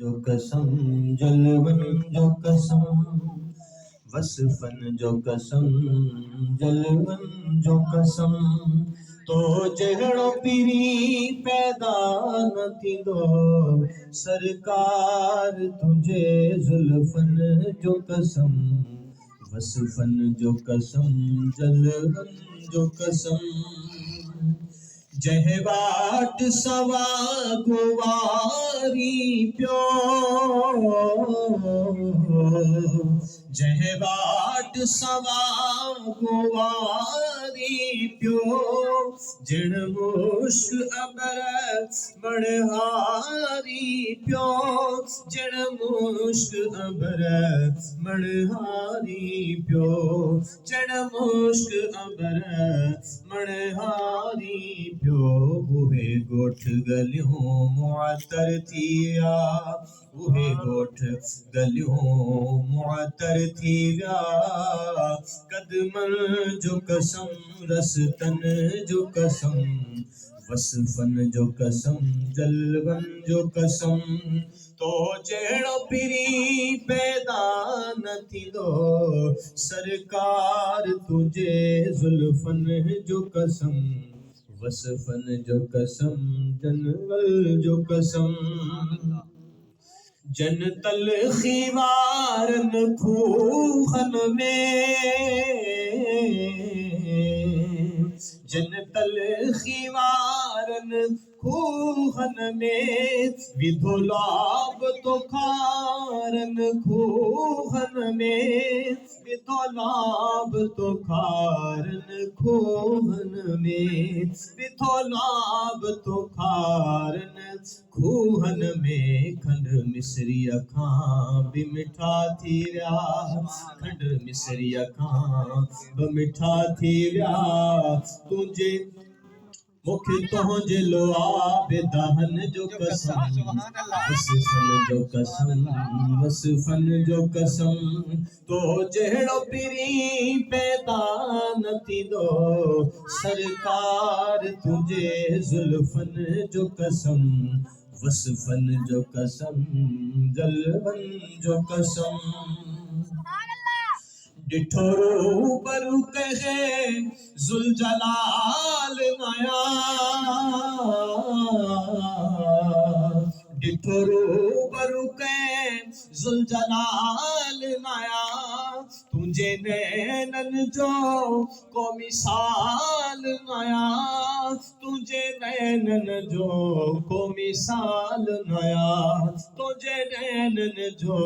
जो कसम जलवन जो कसम वसफन जो कसम जलवन जो कसम तो जहड़ो पीरी पैदा न थींदो सरकार तुझे जुल्फन जो कसम वसफन जो कसम जलवन जो कसम जहवाट सवा गुवारी प्यो जहवाट सवा गुवारी प्यो जिण मुश्क अबर मणहारी प्यो जिण मुश्क अबर मणहारी प्यो जिण मुश्क अबर मणहारी प्यो उहे गोठ गलियों मुअतर थिया उहे गोठ गलियों मुअतर थिया कदमन जो कसम रस्तन जो कसम वसफन जो कसम जलवन जो कसम तो जहिड़ो पिरी पैदा न थींदो सरकार तुझे जुल्फन जो कसम वसफन जो कसम जनवल जो कसम जनतल खीवारन खूहन में जनतल खीवारन खूहन में विधुलाब तो खारन खूहन में विधुलाब तो खारन खूहन में विधुलाब तो खारन खूहन में खंड मिसरी अखां भी मिठा थी विया खंड मिसरी अखां भी मिठा थी विया तुझे मुखे तुझे लुआब दहन जो कसम वसफन जो कसम वसफन जो कसम तो जहिड़ो पिरी पैदा न थींदो सरकार तुझे जुल्फन जो कसम वसफन जो कसम जलवन जो कसम डिठो रूबरू कहे जुलजलाल नया डिठो रूबरू कहे जुलजलाल नया तुझे नैनन जो को मिसाल नया तुझे नैनन जो को मिसाल नया तुझे नैनन जो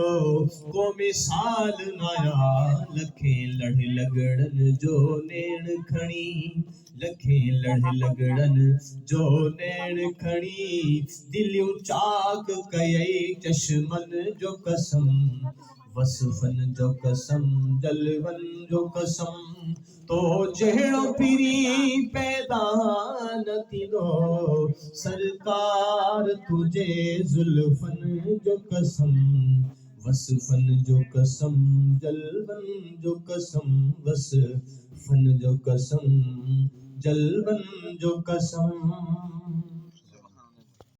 को मिसाल नया लखे लड़ लगड़न जो नेण खणी लखे लड़ लगड़न जो नेण खणी दिलियूं चाक कयई चश्मन जो कसम वसफन जो कसम जलवन जो कसम तो जहिड़ो पिरी पैदा न थींदो सरकार तुझे जुल्फन जो कसम वसफन जो कसम जलवन जो कसम वसफन जो कसम जलवन जो कसम